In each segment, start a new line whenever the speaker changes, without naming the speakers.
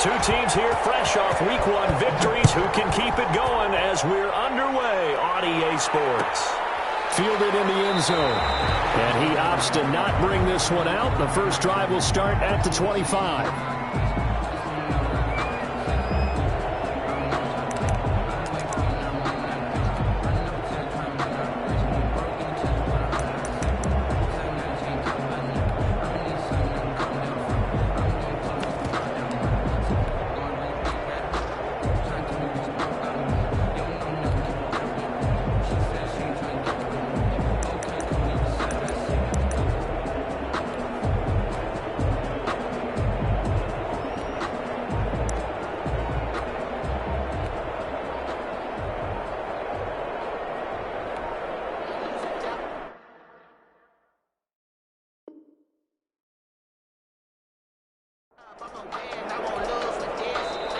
Two teams here fresh off Week 1 victories. Who can keep it going as we're underway on EA Sports?
Fielded in the end zone.
And he opts to not bring this one out. The first drive will start at the 25.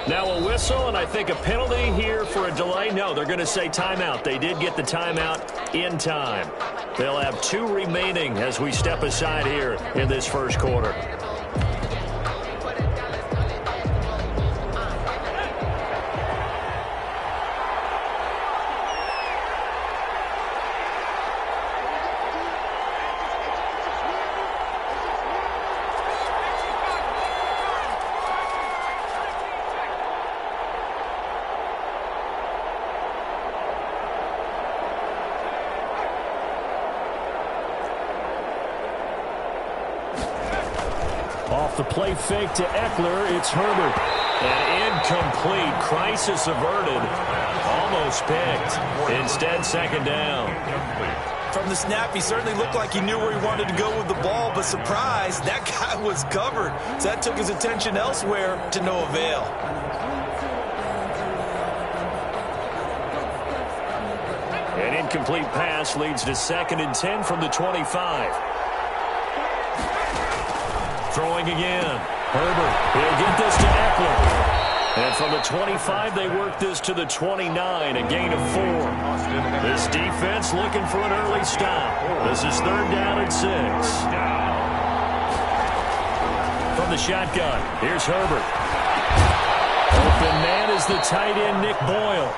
Now a whistle, and I think a penalty here for a delay. No, they're going to say timeout. They did get the timeout in time. They'll have 2 remaining as we step aside here in this first quarter. Off the play fake to Eckler, it's Herbert. And incomplete. Crisis averted. Almost picked. Instead, second down.
From the snap, he certainly looked like he knew where he wanted to go with the ball, but surprise, that guy was covered. So that took his attention elsewhere to no avail.
An incomplete pass leads to 2nd and 10 from the 25. Throwing again. Herbert. He'll get this to Eckler. And from the 25, they work this to the 29, a gain of 4. This defense looking for an early stop. This is 3rd down and 6. From the shotgun, here's Herbert. Open man is the tight end, Nick Boyle.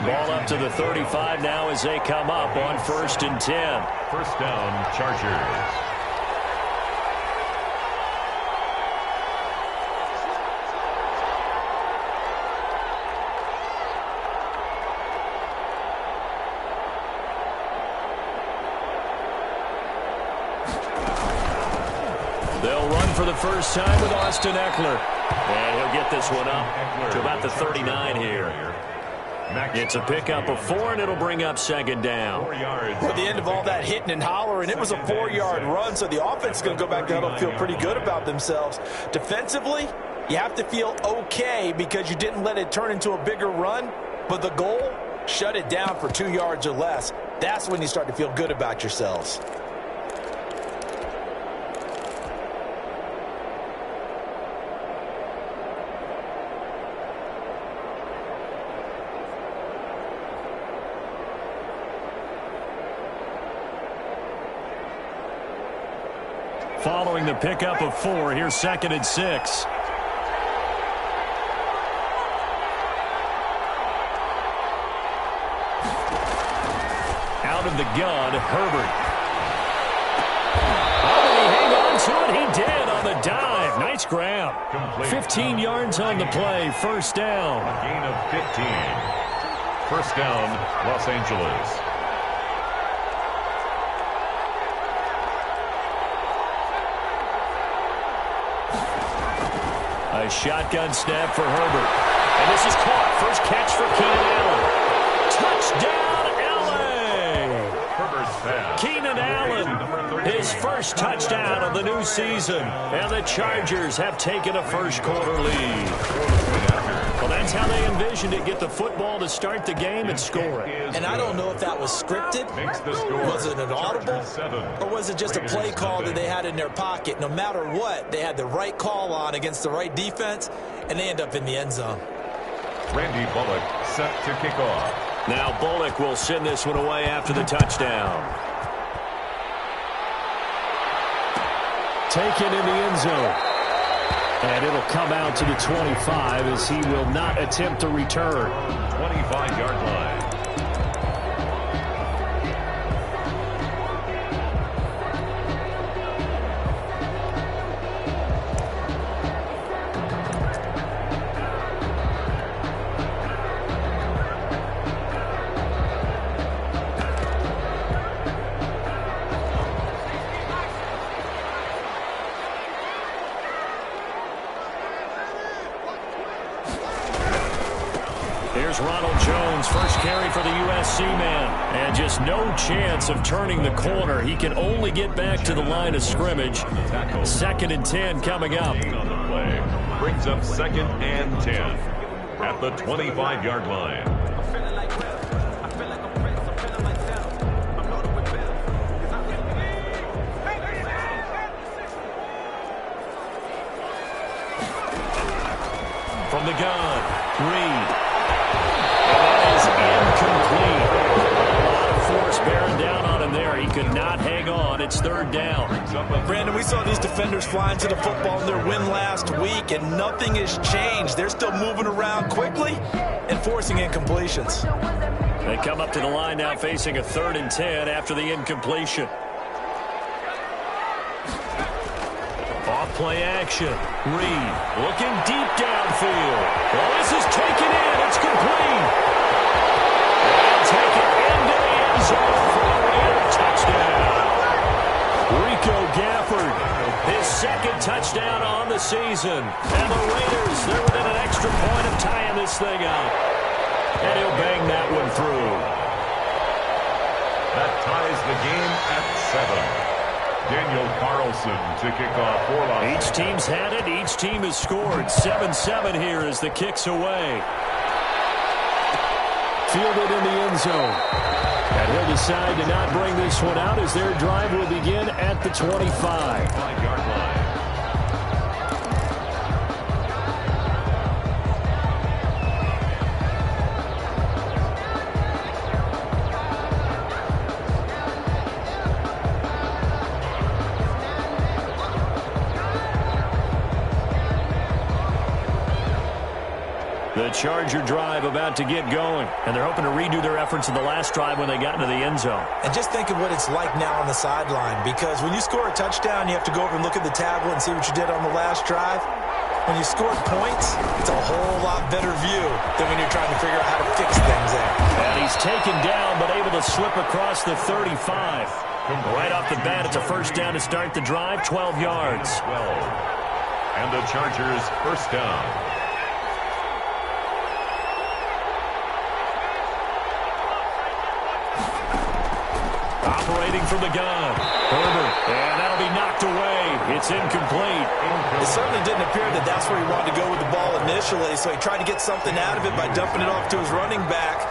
Ball up to the 35 now as they come up on 1st and 10.
First down, Chargers.
They'll run for the first time with Austin Eckler. And he'll get this one up to about the 39 here. It's a pickup of 4, and it'll bring up 2nd down.
At the end of all that hitting and hollering, it was a 4-yard run, so the offense is going to go back down and feel pretty good about themselves. Defensively, you have to feel okay because you didn't let it turn into a bigger run, but the goal, shut it down for 2 yards or less. That's when you start to feel good about yourselves.
Following the pickup of 4, here's 2nd and 6. Out of the gun, Herbert. Oh, did he hang on to it? He did on the dive. Nice grab. 15 yards on the play. First down.
A gain of 15. First down, Los Angeles.
A shotgun snap for Herbert. And this is caught. First catch for Keenan Allen. Touchdown, L.A. Keenan Allen, his first touchdown of the new season. And the Chargers have taken a first-quarter lead. Well, that's how they envisioned it. Get the football to start the game and score it.
And I don't know if that was scripted, was it an audible, or was it just a play call that they had in their pocket. No matter what, they had the right call on against the right defense, and they end up in the end zone.
Randy Bullock set to kick off.
Now Bullock will send this one away after the touchdown. Taken in the end zone. And it'll come out to the 25 as he will not attempt to return.
25-yard line.
Here's Ronald Jones, first carry for the USC man. And just no chance of turning the corner. He can only get back to the line of scrimmage. 2nd and 10 coming up.
On the play. Brings up 2nd and 10 at the 25-yard line.
From the gun, Reed. Incomplete. A lot of force bearing down on him there. He could not hang on. It's 3rd down.
Brandon, we saw these defenders flying to the football in their win last week, and nothing has changed. They're still moving around quickly and forcing incompletions.
They come up to the line now facing a 3rd and 10 after the incompletion. Off play action. Reed looking deep downfield. Well, this is taken in. It's complete. And taken into the end zone for a Raider touchdown. Rico Gafford, his 2nd touchdown on the season. And the Raiders, they're within an extra point of tying this thing up. And he'll bang that one through.
That ties the game at 7. Daniel Carlson to kick off for Los Angeles.
Each team's had it. Each team has scored. 7-7 here as the kick's away. Fielded in the end zone. And he'll decide to not bring this one out as their drive will begin at the 25.
5-yard line.
The Charger drive about to get going, and they're hoping to redo their efforts in the last drive when they got into the end zone.
And just think of what it's like now on the sideline, because when you score a touchdown, you have to go over and look at the tablet and see what you did on the last drive. When you scored points, it's a whole lot better view than when you're trying to figure out how to fix things there.
And he's taken down, but able to slip across the 35. Right off the bat, it's a 1st down to start the drive, 12 yards.
12. And the Chargers 1st down.
Operating from the gun. Herbert. And that'll be knocked away. It's incomplete.
It certainly didn't appear that that's where he wanted to go with the ball initially, so he tried to get something out of it by dumping it off to his running back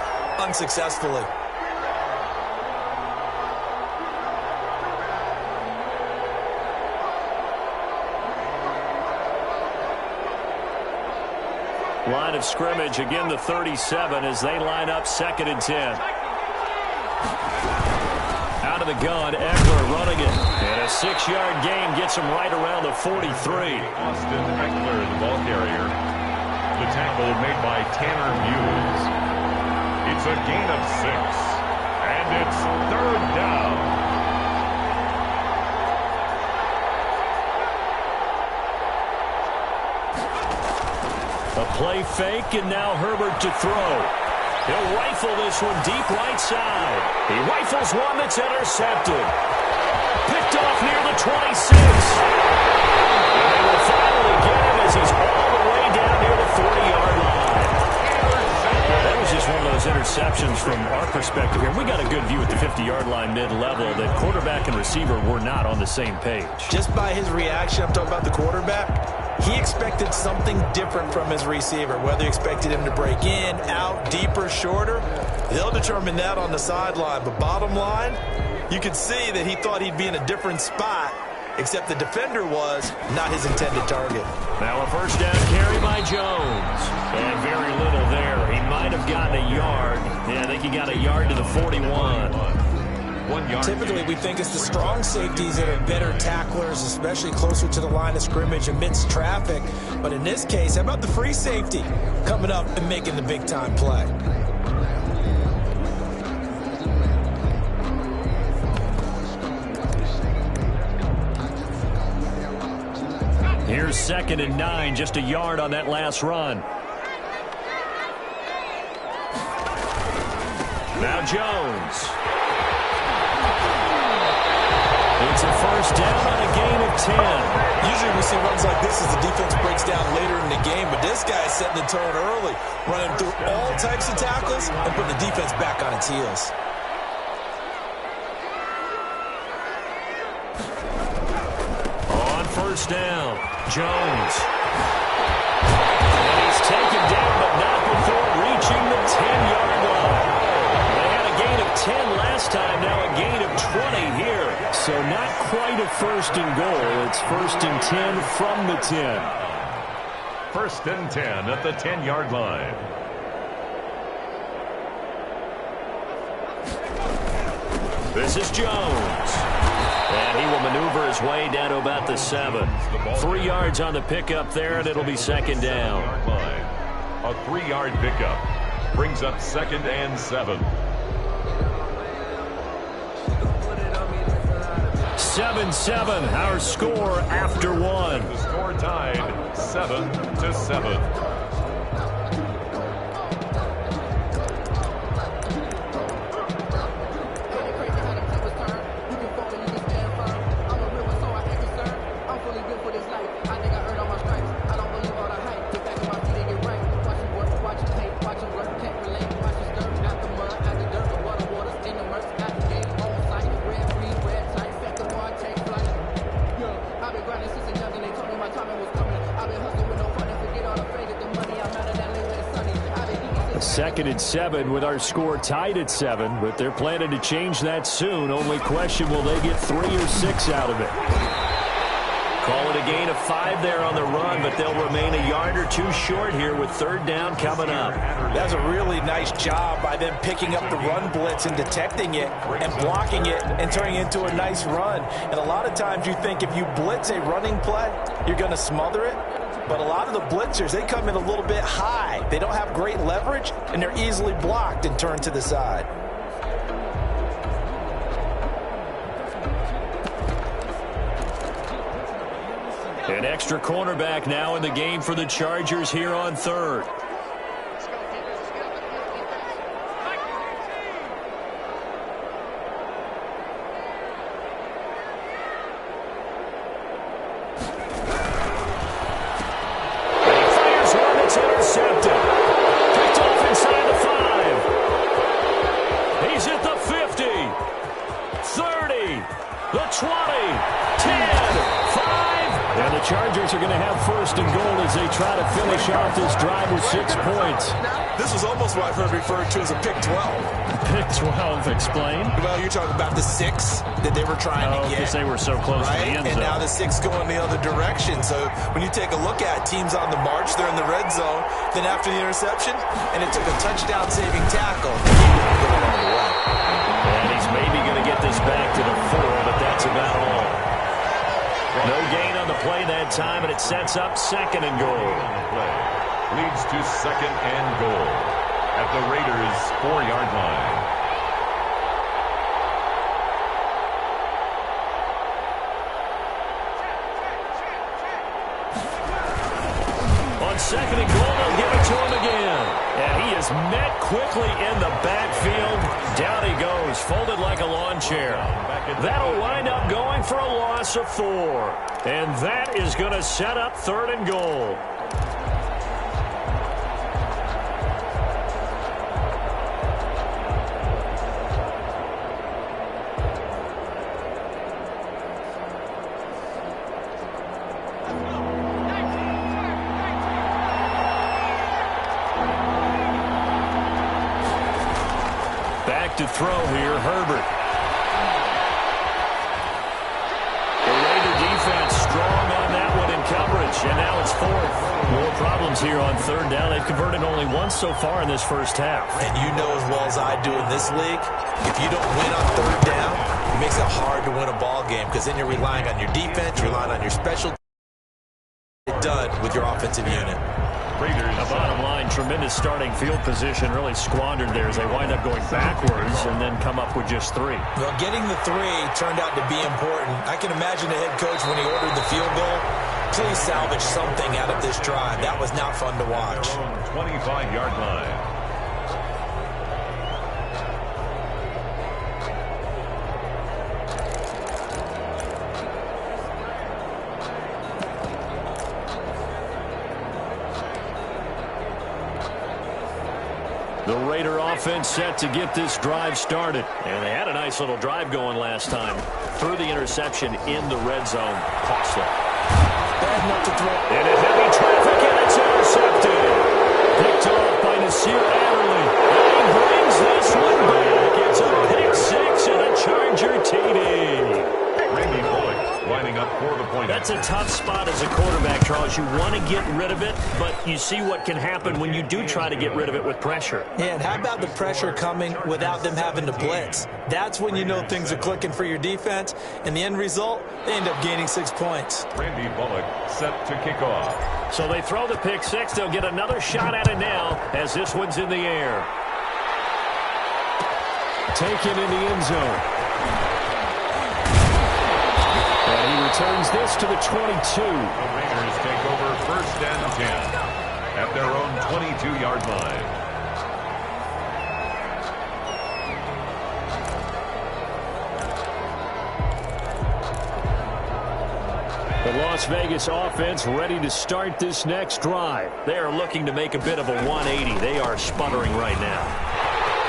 unsuccessfully.
Line of scrimmage, again the 37 as they line up 2nd and 10. Out of the gun, Eckler running it. And a 6-yard gain gets him right around the 43.
Austin Eckler, the ball carrier. The tackle made by Tanner Muse. It's a gain of 6. And it's 3rd down.
A play fake, and now Herbert to throw. He'll rifle this one deep right side. He rifles one that's intercepted. Picked off near the 26. And they will finally get him as he's all the way down near the 40-yard line. That was just one of those interceptions from our perspective here. We got a good view at the 50-yard line mid-level that quarterback and receiver were not on the same page.
Just by his reaction, I'm talking about the quarterback, he expected something different from his receiver. Whether he expected him to break in, out, deeper, shorter, they'll determine that on the sideline. But bottom line, you could see that he thought he'd be in a different spot, except the defender was not his intended target.
Now a 1st down carry by Jones. And very little there. He might have gotten a yard. Yeah, I think he got a yard to the 41.
1 yard.
Typically, we think it's the strong safeties that are better tacklers, especially closer to the line of scrimmage amidst traffic. But in this case, how about the free safety coming up and making the big-time play?
Here's 2nd and 9, just a yard on that last run. Now Jones. It's a first down on a gain of 10.
Usually we see runs like this as the defense breaks down later in the game, but this guy is setting the tone early, running through all types of tackles and putting the defense back on its heels.
On first down, Jones. And he's taken down, but not before reaching the 10-yard line. They had a gain of 10 last time, now a gain of 20 here. So not quite a first and goal. It's 1st and 10 from the 10.
1st and 10 at the 10-yard line.
This is Jones. And he will maneuver his way down to about the 7. 3 yards on the pickup there, and it'll be 2nd down.
A 3-yard pickup brings up 2nd and 7.
7-7, our score after 1.
The score tied 7-7.
Second and 7 with our score tied at 7, but they're planning to change that soon. Only question, will they get 3 or 6 out of it? Call it a gain of 5 there on the run, but they'll remain a yard or 2 short here with 3rd down coming up.
That's a really nice job by them picking up the run blitz and detecting it and blocking it and turning it into a nice run. And a lot of times you think if you blitz a running play, you're going to smother it. But a lot of the blitzers, they come in a little bit high. They don't have great leverage, and they're easily blocked and turned to the side.
An extra cornerback now in the game for the Chargers here on 3rd. Chargers are going to have 1st and goal as they try to finish off this drive with 6 points.
This was almost what I've heard referred to as a pick 12.
Pick 12, explain.
Well, you're talking about the 6 that they were trying to get.
Because they were so close to the end zone.
And now the 6 going the other direction. So when you take a look at teams on the march, they're in the red zone. Then after the interception, and it took a touchdown-saving tackle.
And he's maybe going to get this back to the 4, but that's about all. No gain on the play that time, and it sets up 2nd and goal.
Leads to 2nd and goal at the Raiders' 4-yard line.
On 2nd and goal, they'll give it to him again. And he is met quickly in the backfield. Down he goes, folded like a lawn chair. That'll wind up going for a loss of 4. And that is going to set up 3rd and goal. Back to throw here, Herbert. The Raider defense strong on that one in coverage. and now it's fourth. More problems here on third down. They've converted only once so far in this first half.
And you know as well as I do in this league, if you don't win on third down, it makes it hard to win a ball game because then you're relying on your defense, you're relying on your special done with your offensive unit.
The bottom line, tremendous starting field position, really squandered there as they wind up going backwards and then come up with just 3.
Well, getting the 3 turned out to be important. I can imagine the head coach when he ordered the field goal. Please salvage something out of this drive. That was not fun to watch.
25-yard line.
The Raider offense set to get this drive started. And they had a nice little drive going last time. Threw the interception in the red zone. Costly.
Bad enough to throw.
Into heavy traffic, and it's intercepted. Picked off by Nasir Adderley. And he brings this one back. It's a pick 6 and a Charger TD.
Randy Bullock lining up for the point.
That's a tough spot as a quarterback, Charles. You want to get rid of it, but you see what can happen when you do try to get rid of it with pressure.
Yeah, and how about the pressure coming without them having to blitz? That's when you know things are clicking for your defense, and the end result, they end up gaining 6 points.
Randy Bullock set to kick off.
So they throw the pick 6. They'll get another shot at it now as this one's in the air.
Taken in the end zone. And he returns this to the 22.
The Raiders take over 1st and 10 at their own 22-yard line.
The Las Vegas offense ready to start this next drive. They are looking to make a bit of a 180. They are sputtering right now.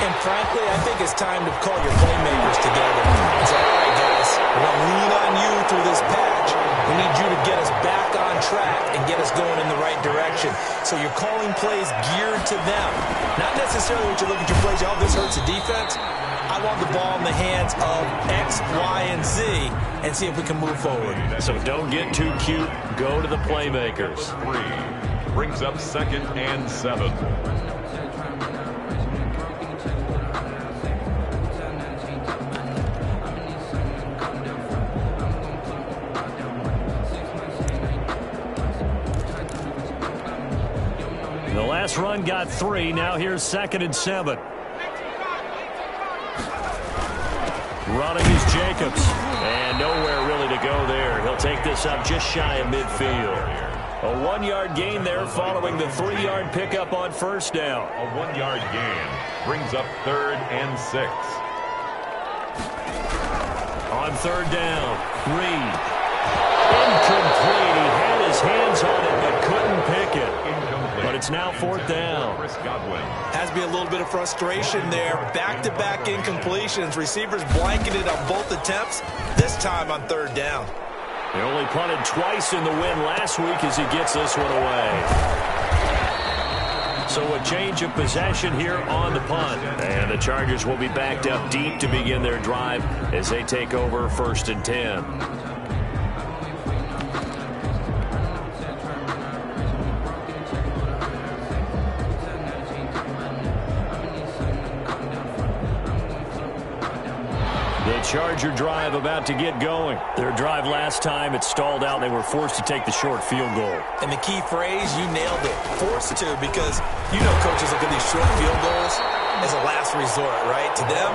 And frankly, I think it's time to call your playmakers together and say, all right, guys, we're going to lean on you through this patch. We need you to get us back on track and get us going in the right direction. So you're calling plays geared to them. Not necessarily what you're looking at your plays, oh, this hurts the defense. I want the ball in the hands of X, Y, and Z and see if we can move forward.
So don't get too cute. Go to the playmakers.
3 brings up 2nd and 7.
The last run got 3. Now here's 2nd and 7. Running is Jacobs. And nowhere really to go there. He'll take this up just shy of midfield. A 1-yard gain there following the 3-yard pickup on 1st down.
A 1-yard gain brings up 3rd and 6.
On 3rd down, Reed. Incomplete. He had his hands on it but couldn't pick it. But it's now 4th down.
Has to be a little bit of frustration there. Back-to-back incompletions. Receivers blanketed on both attempts. This time on 3rd down.
He only punted twice in the win last week as he gets this one away. So a change of possession here on the punt. And the Chargers will be backed up deep to begin their drive as they take over 1st and 10. Charger drive about to get going. Their drive last time, it stalled out. They were forced to take the short field goal.
And the key phrase, you nailed it. Forced to, because you know coaches look at these short field goals as a last resort, right? To them,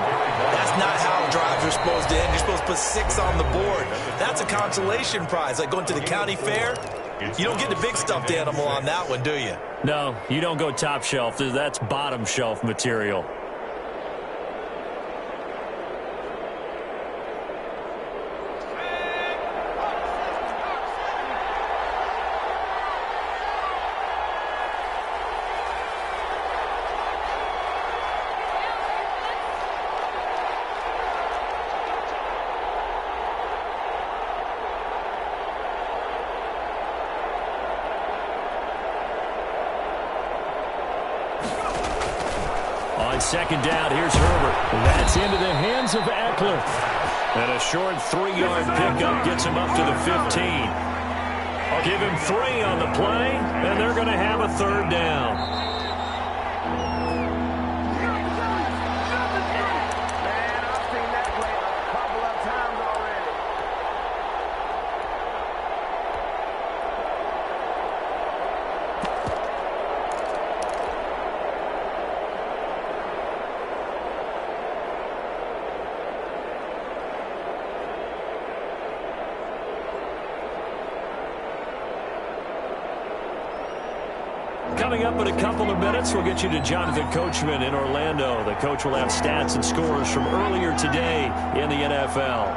that's not how drives are supposed to end. You're supposed to put 6 on the board. That's a consolation prize, like going to the county fair. You don't get the big stuffed animal on that one, do you?
No, you don't go top shelf. That's bottom shelf material. On 2nd down, here's Herbert. That's into the hands of Eckler. And a short 3-yard pickup gets him up to the 15. A Give him 3 on the play, and they're going to have a third down. Coming up in a couple of minutes, we'll get you to Jonathan Coachman in Orlando. The coach will have stats and scores from earlier today in the NFL.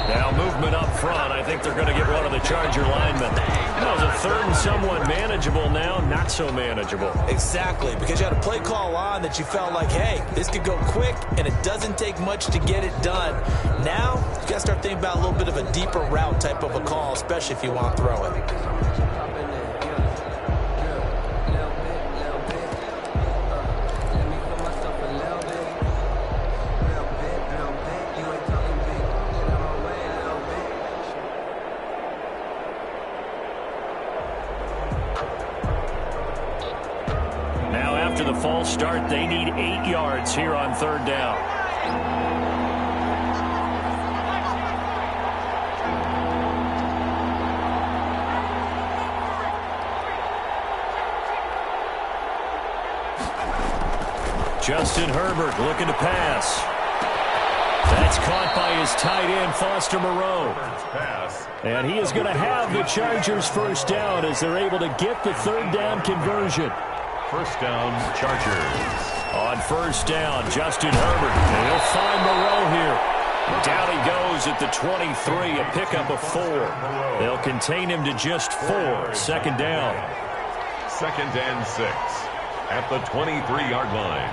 Now movement up front. I think they're going to get one of the Charger linemen. That was a third and somewhat manageable, now not so manageable.
Exactly, because you had a play call on that you felt like, hey, this could go quick, and it doesn't take much to get it done. Now, you got to start thinking about a little bit of a deeper route type of a call, especially if you want to throw it.
After the false start, they need 8 yards here on third down. Justin Herbert looking to pass. That's caught by his tight end, Foster Moreau. And he is going to have the Chargers first down as they're able to get the third down conversion.
First down, Chargers.
On first down, Justin Herbert. And he'll find Moreau here. Down he goes at the 23, a pickup of 4. They'll contain him to just 4. Second down.
Second and 6 at the 23-yard line.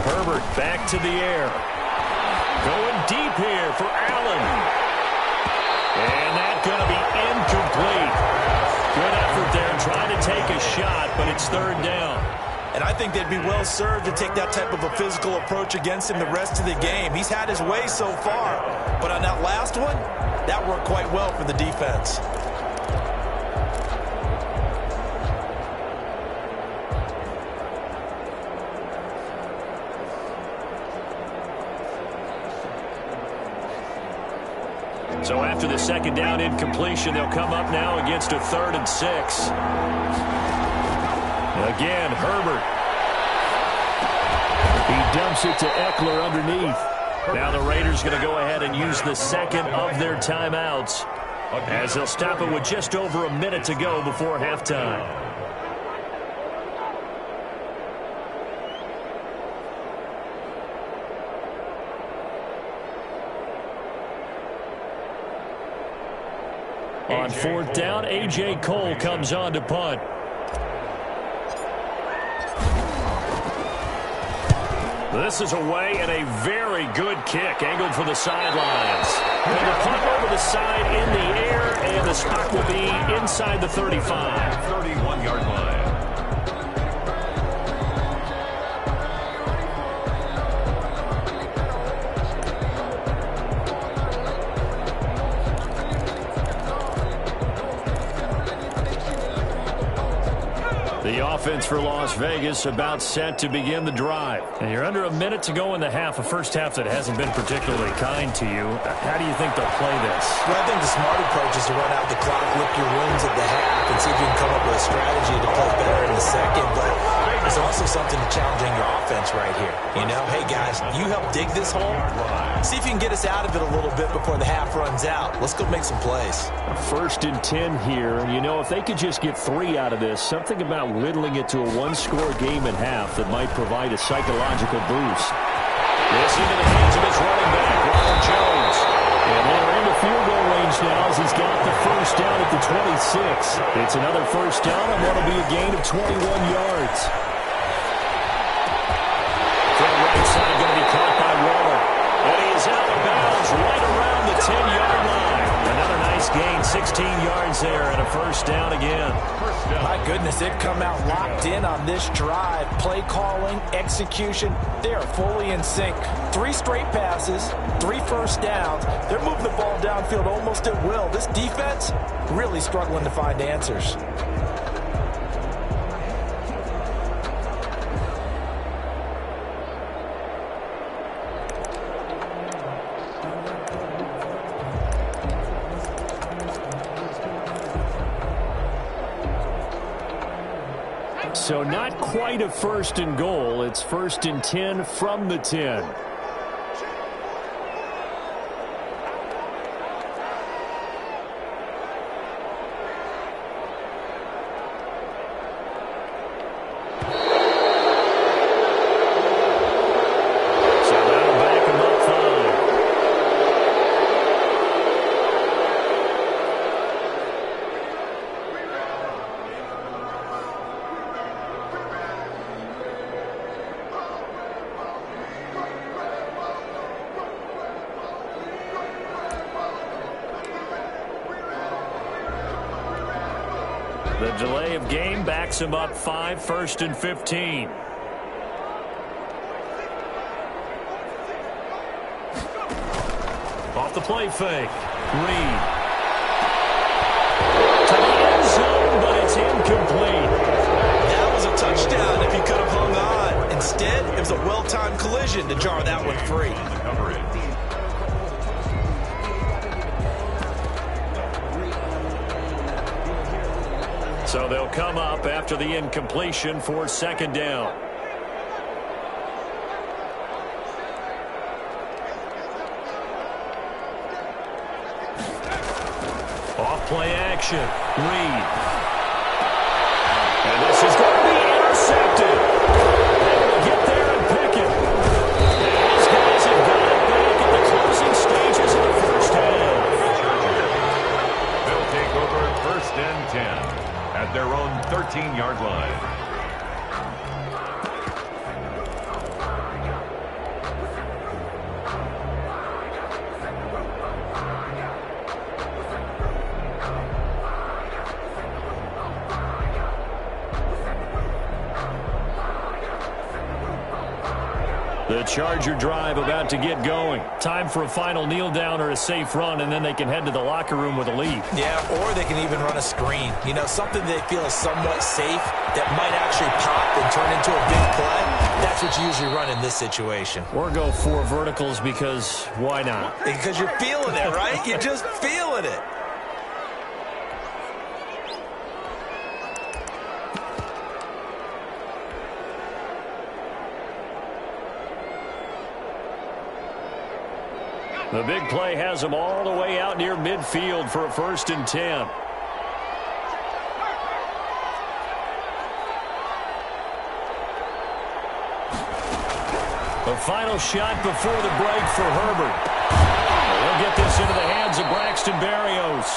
Herbert back to the air. Going deep here for Allen. And that's going to be incomplete. Good effort there, trying to take a shot, but it's third down.
And I think they'd be well served to take that type of a physical approach against him the rest of the game. He's had his way so far, but on that last one, that worked quite well for the defense.
So after the second down incompletion, they'll come up now against a 3rd and 6. Again, Herbert. He dumps it to Eckler underneath. Now the Raiders going to go ahead and use the second of their timeouts as they'll stop it with just over a minute to go before halftime. On fourth down, A.J. Cole comes on to punt. This is away and a very good kick, angled for the sidelines. And the punt over the side in the air, and the spot will be inside the 35.
31-yard line.
The offense for Las Vegas about set to begin the drive. And you're under a minute to go in the half, a first half that hasn't been particularly kind to you. How do you think they'll play this?
Well, I think the smart approach is to run out the clock, lick your wounds at the half, and see if you can come up with a strategy to play better in the second. But there's also something to challenging your offense right here. You know, hey, guys, you help dig this hole. See if you can get us out of it a little bit before the half runs out. Let's go make some plays.
First and 10 here. And, you know, if they could just get 3 out of this, something about whittling it to a one-score game at half that might provide a psychological boost. This into the hands of his running back, Ronald Jones. And they're into field goal range now as he's got the first down at the 26. It's another first down, and that'll be a gain of 21 yards. From the right side, going to be caught by Waller. And he is out of bounds right around the 10-yard line. Another nice gain 16 yards there and a first down again.
My goodness, they've come out locked in on this drive. Play calling, execution, they are fully in sync. 3 straight passes, 3 first downs. They're moving the ball downfield almost at will. This defense really struggling to find answers.
So not quite a first and goal. It's first and 10 from the 10. The delay of game backs him up 5, first and 15. Off the play fake. Reed. To the end zone, but it's incomplete.
That was a touchdown if he could have hung on. Instead, it was a well-timed collision to jar that one free.
So they'll come up after the incompletion for second down. Off play action. Reed. And this is going to be intercepted. They will get there and pick it. And these guys have got it back at the closing stages of the first half.
They'll take over first and 10. At their own 13-yard line.
The Charger drive about to get going. Time for a final kneel down or a safe run, and then they can head to the locker room with a lead.
Yeah, or they can even run a screen. You know, something they feel is somewhat safe that might actually pop and turn into a big play. That's what you usually run in this situation.
Or go 4 verticals because why not?
Because you're feeling it, right? You're just feeling it.
The big play has them all the way out near midfield for a first and 10. The final shot before the break for Herbert. They'll get this into the hands of Braxton Berrios.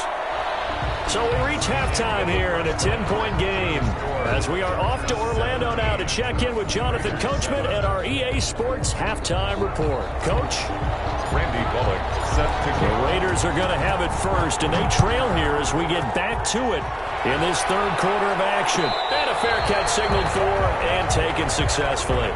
So we reach halftime here in a 10-point game as we are off to Orlando now to check in with Jonathan Coachman at our EA Sports Halftime Report. Coach?
Randy Bullock set to go.
The Raiders are going to have it first, and they trail here as we get back to it in this third quarter of action. And a fair catch signaled for and taken successfully.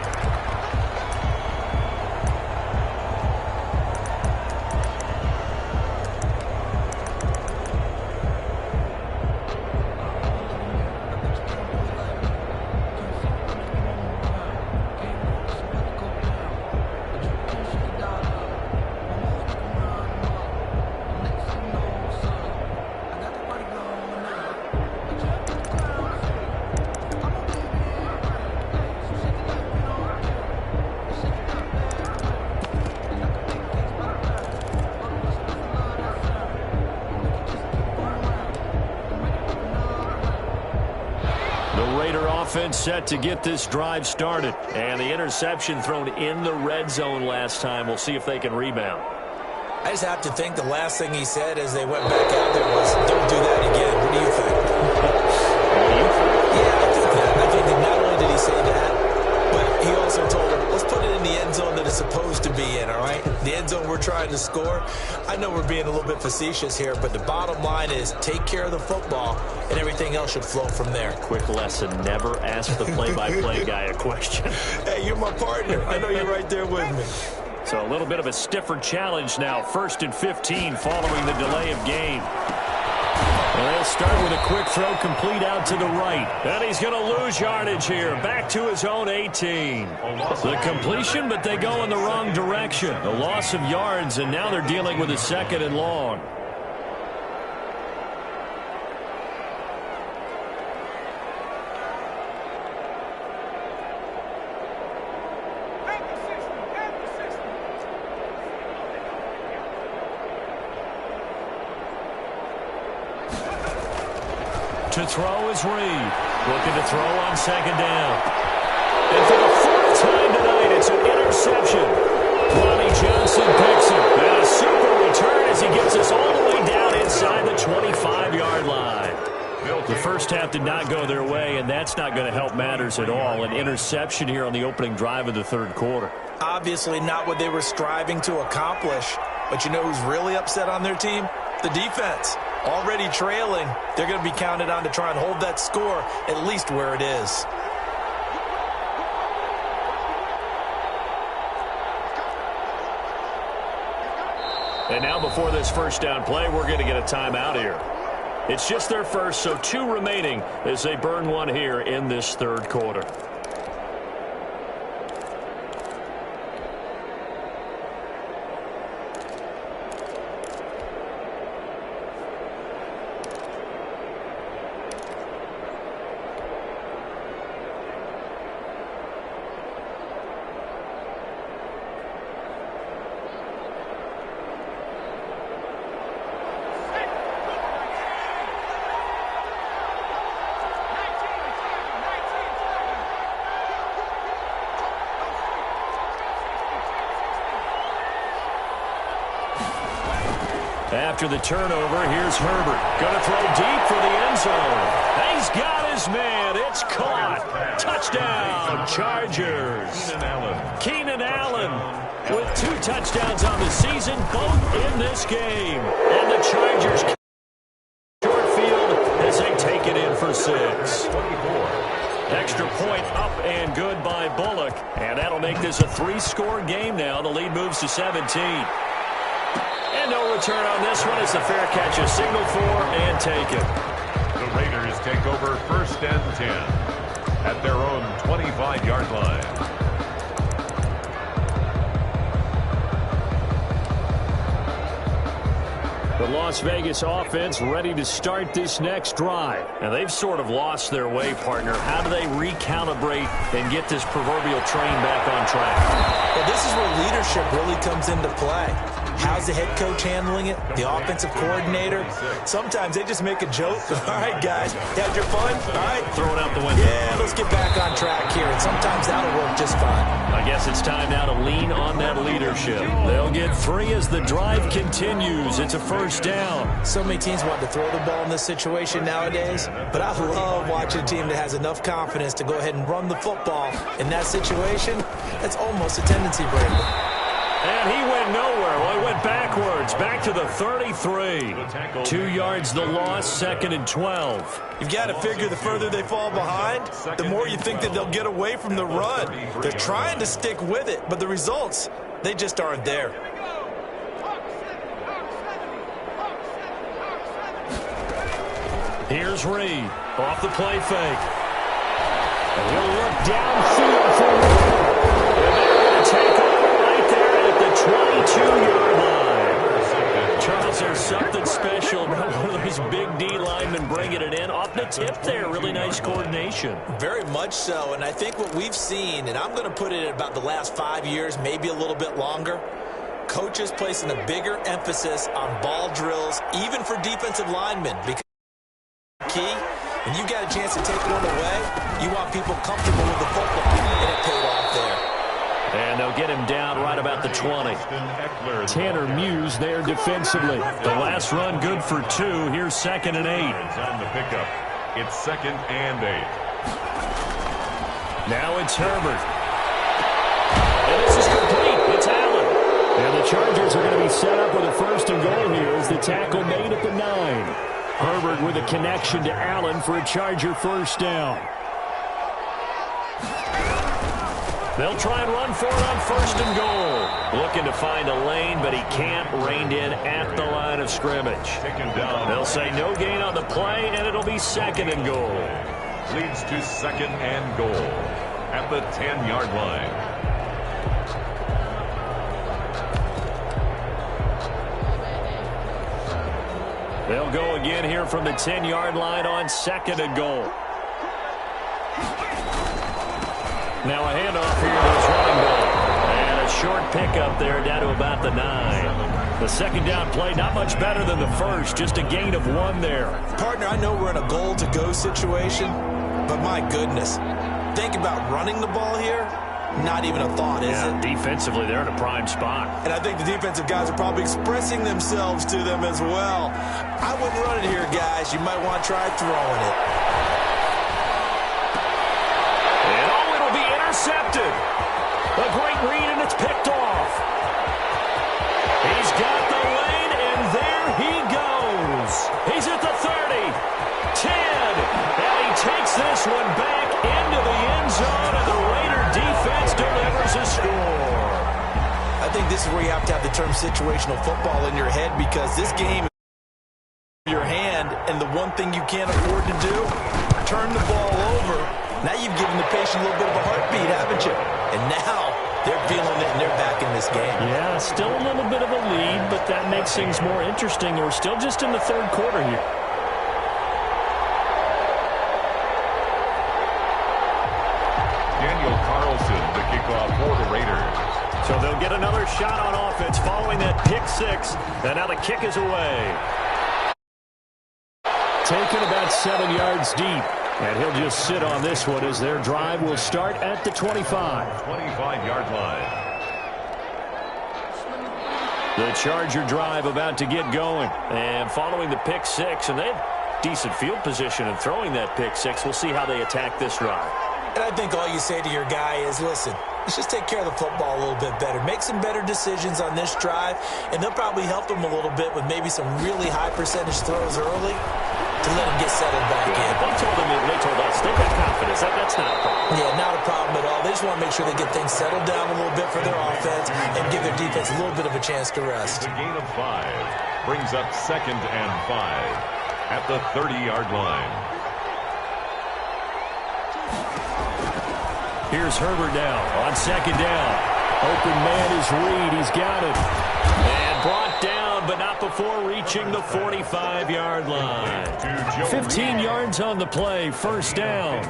Offense set to get this drive started. And the interception thrown in the red zone last time. We'll see if they can rebound.
I just have to think the last thing he said as they went back out there was, don't do that again. What do you think? Yeah, I think that. I think that not only did he say that, but he also told him, let's put it in the end zone that it's supposed to be in, all right? The end end zone we're trying to score. I know we're being a little bit facetious here, but the bottom line is take care of the football, and everything else should flow from there.
Quick lesson, never ask the play-by-play guy a question.
Hey, you're my partner. I know you're right there with me.
So a little bit of a stiffer challenge now. 1st and 15 following the delay of game. And they'll start with a quick throw complete out to the right. And he's going to lose yardage here. Back to his own 18. The completion, but they go in the wrong direction. A loss of yards, and now they're dealing with a 2nd and long. To throw is Reed. Looking to throw on 2nd down. And for the 4th time tonight, it's an interception. Lonnie Johnson picks it. And a super return as he gets us all the way down inside the 25-yard line. The first half did not go their way, and that's not going to help matters at all. An interception here on the opening drive of the 3rd quarter.
Obviously not what they were striving to accomplish. But you know who's really upset on their team? The defense. Already trailing, they're going to be counted on to try and hold that score at least where it is.
And now before this first down play, we're going to get a timeout here. It's just their first, so 2 remaining as they burn one here in this 3rd quarter. After the turnover, here's Herbert. Going to throw deep for the end zone. He's got his man. It's caught. Touchdown, Chargers. Keenan Allen with 2 touchdowns on the season, both in this game. And the Chargers short field as they take it in for 6. Extra point up and good by Bullock. And that'll make this a 3-score game now. The lead moves to 17. No return on this one. It's a fair catch, a signal for, and take it.
The Raiders take over 1st and 10 at their own 25-yard line.
The Las Vegas offense ready to start this next drive. And they've sort of lost their way, partner. How do they recalibrate and get this proverbial train back on track?
Well, this is where leadership really comes into play. How's the head coach handling it? The offensive coordinator? Sometimes they just make a joke. All right, guys, you had your fun? All right.
Throw it out the window.
Yeah, let's get back on track here. And sometimes that'll work just fine.
I guess it's time now to lean on that leadership. They'll get 3 as the drive continues. It's a 1st down.
So many teams want to throw the ball in this situation nowadays, but I love watching a team that has enough confidence to go ahead and run the football. In that situation, that's almost a tendency breaker.
And he went nowhere. Well, he went backwards, back to the 33. 2 yards the loss, 2nd and 12.
You've got to figure the further they fall behind, the more you think that they'll get away from the run. They're trying to stick with it, but the results, they just aren't there.
Here's Reed off the play fake. And he'll look downfield for Reed. And they're going to take over right there at the 22-yard line. Charles, there's something special about one of those big D linemen bringing it in. Off the tip there, really nice coordination.
Very much so, and I think what we've seen, and I'm going to put it at about the last 5 years, maybe a little bit longer, coaches placing a bigger emphasis on ball drills, even for defensive linemen, because key, when you got a chance to take one away, you want people comfortable with the football, and it paid off there.
And they'll get him down right about the 20. Tanner Muse there defensively. The last run good for 2. Here's 2nd and 8.
On the pickup, it's 2nd and 8.
Now it's Herbert. And this is complete. It's Allen.
And the Chargers are going to be set up with a first and goal here as the tackle made at the 9. Herbert with a connection to Allen for a Charger first down. They'll try and run for it on first and goal. Looking to find a lane, but he can't. Reined in at the line of scrimmage. They'll say no gain on the play, and it'll be second and goal.
Leads to second and goal at the 10-yard line.
They'll go again here from the 10-yard line on second and goal. Now a handoff here to his running back. And a short pickup there down to about the 9. The second down play not much better than the first. Just a gain of 1 there.
Partner, I know we're in a goal-to-go situation, but my goodness. Think about running the ball here. Not even a thought, is it?
Defensively, they're in a prime spot.
And I think the defensive guys are probably expressing themselves to them as well. I wouldn't run it here, guys. You might want to try throwing it.
And it'll be intercepted. A great read, and it's picked off. He's got the lane, and there he goes. He's at the 30, 10, and he takes this one back into the end zone, and the Raider defense delivers a score.
I think this is where you have to have the term situational football in your head, because this game is in your hand, and the one thing you can't afford to do, turn the ball over. Now you've given the patient a little bit of a heartbeat, haven't you? And now they're feeling it, and they're back in this game.
Yeah, still a little bit of a lead, but that makes things more interesting. We're still just in the third quarter here.
Daniel Carlson, the kickoff for the Raiders.
So they'll get another shot on offense following that pick 6. And now the kick is away. Taken about 7 yards deep. And he'll just sit on this one as their drive will start at the 25.
25-yard line.
The Charger drive about to get going. And following the pick 6, and they have decent field position in throwing that pick 6. We'll see how they attack this drive.
And I think all you say to your guy is, listen, let's just take care of the football a little bit better. Make some better decisions on this drive, and they'll probably help them a little bit with maybe some really high percentage throws early to let them get settled back in.
They told us they've got confidence. That's not a problem.
Yeah, not a problem at all. They just want to make sure they get things settled down a little bit for their offense and give their defense a little bit of a chance to rest.
The gain of 5 brings up second and 5 at the 30-yard line.
Here's Herbert now on second down. Open man is Reed. He's got it. And brought down, but not before reaching the 45-yard line. 15 yards on the play, first down.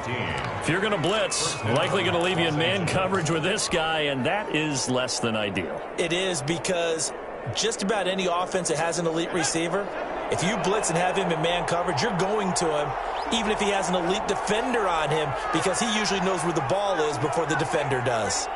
If you're going to blitz, likely going to leave you in man coverage with this guy, and that is less than ideal.
It is, because just about any offense that has an elite receiver, if you blitz and have him in man coverage, you're going to him, even if he has an elite defender on him, because he usually knows where the ball is before the defender does.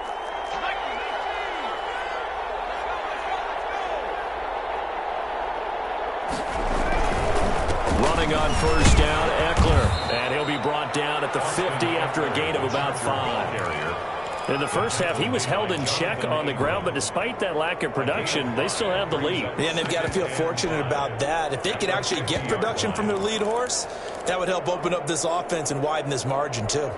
Running on first down, Eckler. And he'll be brought down at the 50 after a gain of about 5. In the first half, he was held in check on the ground, but despite that lack of production, they still have the lead.
Yeah, and they've got to feel fortunate about that. If they could actually get production from their lead horse, that would help open up this offense and widen this margin too.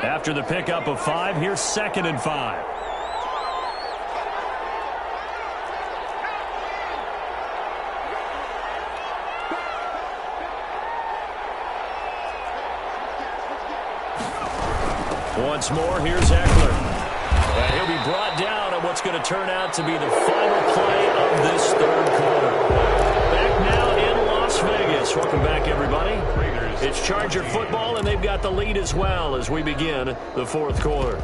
After the pickup of 5, here's second and 5. Once more, here's Eckler. And he'll be brought down on what's going to turn out to be the final play of this third quarter. Back now in Las Vegas. Welcome back, everybody. It's Charger football, and they've got the lead as well as we begin the fourth quarter.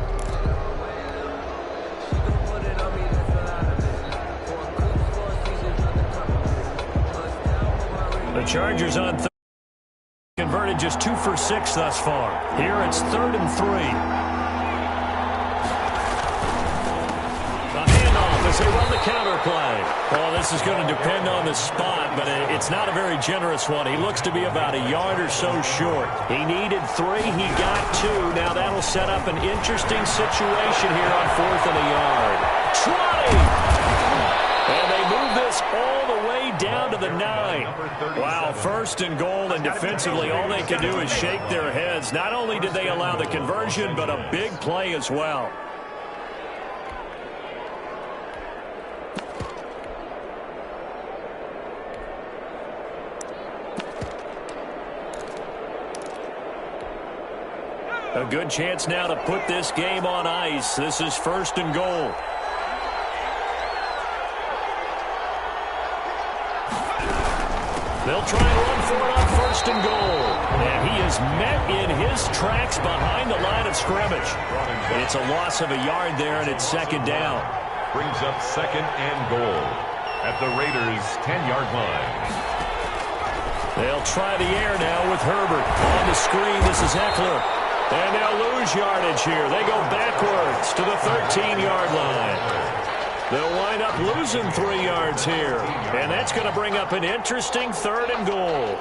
The Chargers on third. Converted just 2 for 6 thus far. Here it's 3rd and 3. A handoff as they run the counter play.
Well, this is going to depend on the spot, but it's not a very generous one. He looks to be about a yard or so short. He needed 3. He got 2. Now that'll set up an interesting situation here on 4th and a yard. 20! And they move this all the way down to the 9. Wow, 1st and goal, and defensively all they can do is shake their heads. Not only did they allow the conversion, but a big play as well. A good chance now to put this game on ice. This is 1st and goal. They'll try and run for it on 1st and goal. And he is met in his tracks behind the line of scrimmage. It's a loss of a yard there, and it's 2nd down.
Brings up 2nd and goal at the Raiders' 10-yard line.
They'll try the air now with Herbert. On the screen, this is Eckler. And they'll lose yardage here. They go backwards to the 13-yard line. They'll wind up losing 3 yards here. And that's going to bring up an interesting 3rd and goal.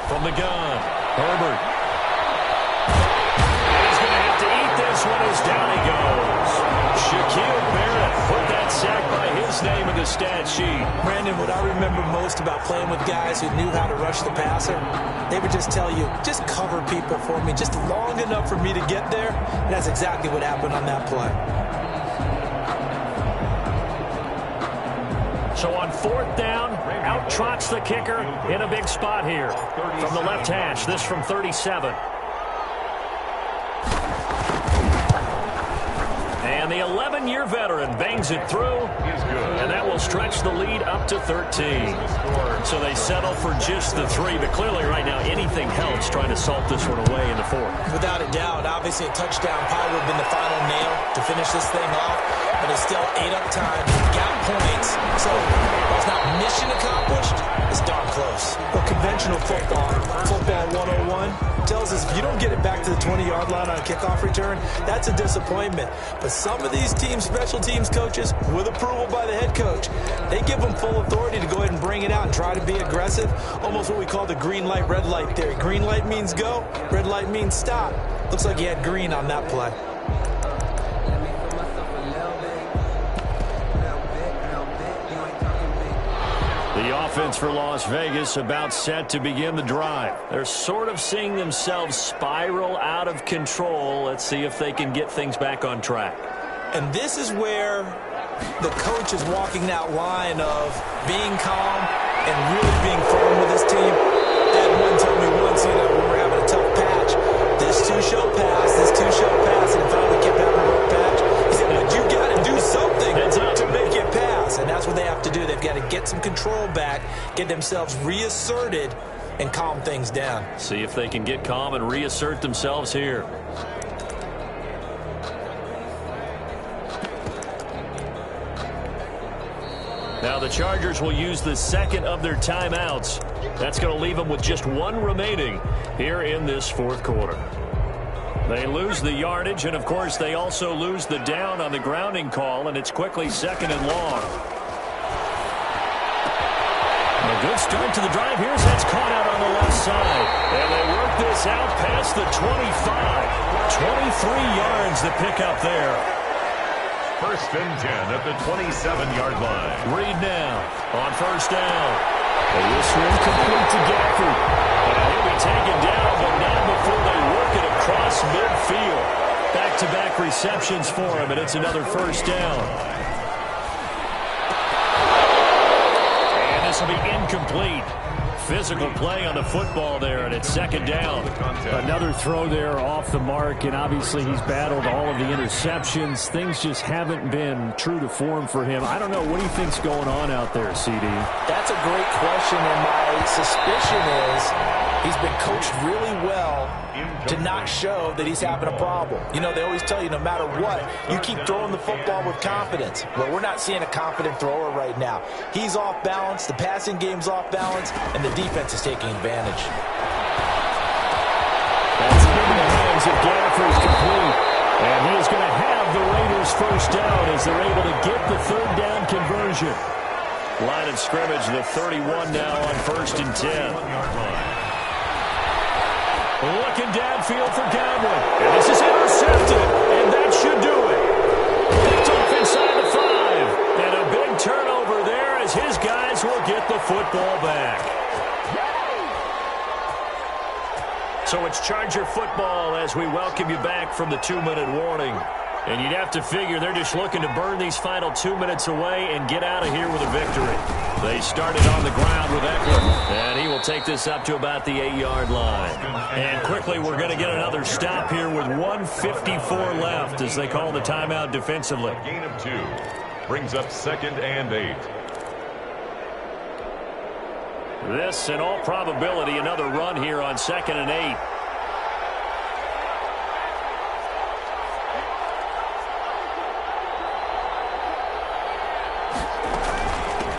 From the gun, Herbert. He's going to have to eat this one as down he goes. Shaquille Barrett put that sack by his name in the stat sheet.
Brandon, what I remember most about playing with guys who knew how to rush the passer, they would just tell you, just cover people for me, just long enough for me to get there. And that's exactly what happened on that play.
So on 4th down, out trots the kicker in a big spot here. From the left hash, this from 37. And the 11-year veteran bangs it through, and that will stretch the lead up to 13. So they settle for just the 3, but clearly right now anything helps trying to salt this one away in the 4th.
Without a doubt, obviously a touchdown probably would have been the final nail to finish this thing off, but it's still ate up time, got points, so while it's not mission accomplished, it's darn close. Well, conventional football 101, tells us if you don't get it back to the 20-yard line on a kickoff return, that's a disappointment. But some of these teams, special teams coaches, with approval by the head coach, they give them full authority to go ahead and bring it out and try to be aggressive, almost what we call the green light, red light theory. Green light means go, red light means stop. Looks like he had green on that play.
The offense for Las Vegas about set to begin the drive. They're sort of seeing themselves spiral out of control. Let's see if they can get things back on track.
And this is where the coach is walking that line of being calm and really being firm with his team. Ed Wynn told me once, when we're having a tough patch, this too shall pass, this too shall pass, and finally kept having a rough patch. He said, but you got to do something to make it pass, and that's what they have to do. They've got to get some control back, get themselves reasserted, and calm things down.
See if they can get calm and reassert themselves here. Now the Chargers will use the second of their timeouts. That's going to leave them with just 1 remaining here in this 4th quarter. They lose the yardage, and of course they also lose the down on the grounding call, and it's quickly 2nd and long. A good start to the drive here as that's caught out on the left side. And they work this out past the 25. 23 yards to pick up there.
1st and 10 at the 27-yard line.
Reed now on 1st down. This one complete to Gafford. And he'll be taken down, but not before they work it across midfield. Back-to-back receptions for him, and it's another 1st down. And this will be incomplete. physical play on the football there, and it's second down.
Another throw there off the mark, and obviously he's battled all of the interceptions. Things just haven't been true to form for him. I don't know. What do you think's going on out there, CD?
That's a great question, and my suspicion is he's been coached really well to not show that he's having a problem. You know, they always tell you no matter what, you keep throwing the football with confidence. Well, we're not seeing a confident thrower right now. He's off balance, the passing game's off balance, and the defense is taking advantage.
That's into the hands of Gafford's complete. And he is going to have the Raiders first down as they're able to get the third down conversion. Line of scrimmage, the 31 now on 1st and 10. Looking downfield for Godwin. And this is intercepted, and that should do it. Picked off inside the 5. And a big turnover there as his guys will get the football back. So it's Charger football as we welcome you back from the 2-minute warning. And you'd have to figure they're just looking to burn these final 2 minutes away and get out of here with a victory. They started on the ground with Eckler, and he will take this up to about the 8-yard line. And quickly, we're going to get another stop here with 1:54 left as they call the timeout defensively.
Gain of 2 brings up 2nd and 8.
This, in all probability, another run here on 2nd and 8.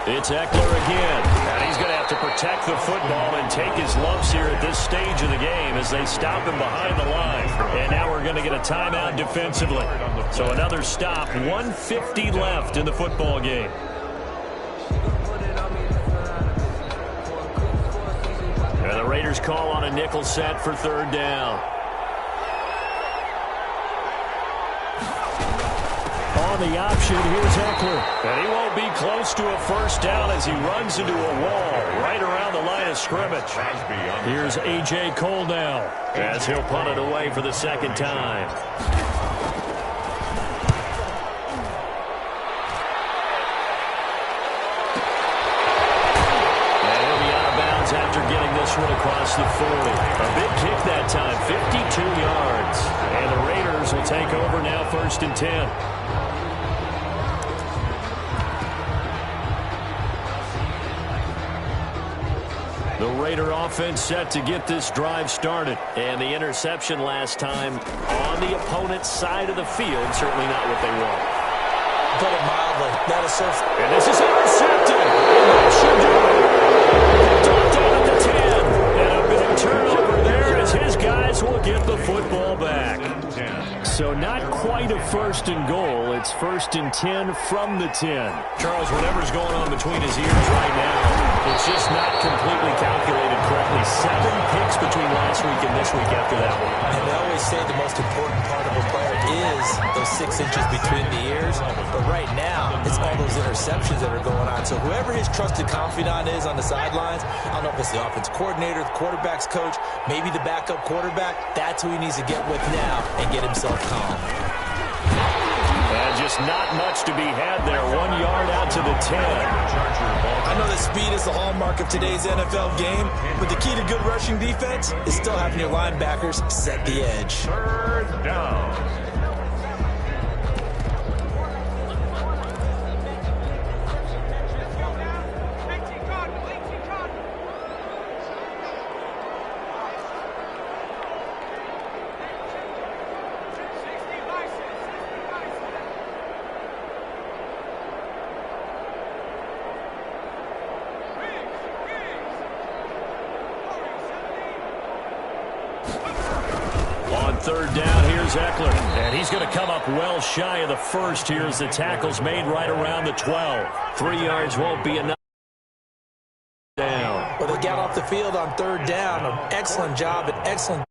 It's Eckler again, and he's going to have to protect the football and take his lumps here at this stage of the game as they stop him behind the line. And now we're going to get a timeout defensively. So another stop, 1:50 left in the football game. And the Raiders call on a nickel set for 3rd down. On the option, here's Eckler. And he won't be close to a first down as he runs into a wall right around the line of scrimmage. Here's A.J. Cole now as he'll punt it away for the 2nd time. And he'll be out of bounds after getting this one across the 40. A big kick that time, 52 yards. And the Raiders will take over now 1st and 10. The Raider offense set to get this drive started. And the interception last time on the opponent's side of the field. Certainly not what they want.
Put it mildly. That is so...
And this is intercepted. And that should do it. Dropped down at the 10. And a big turnover there as his guys will get the football back. So not quite a 1st and goal. It's 1st and 10 from the 10. Charles, whatever's going on between his ears right now, it's just not completely calculated correctly. 7 picks between last week and this week after that one.
And they always say the most important part of a player is those 6 inches between the ears. But right now, it's all those interceptions that are going on. So whoever his trusted confidant is on the sidelines, I don't know if it's the offense coordinator, the quarterback's coach, maybe the backup quarterback, that's who he needs to get with now and get himself calm.
And just not much to be had there. 1 yard out to the 10.
I know that speed is the hallmark of today's NFL game, but the key to good rushing defense is still having your linebackers set the edge.
3rd down.
On 3rd down, here's Eckler. And he's going to come up well shy of the first here as the tackle's made right around the 12. 3 yards won't be enough. Down.
Well, they got off the field on 3rd down. An excellent job and excellent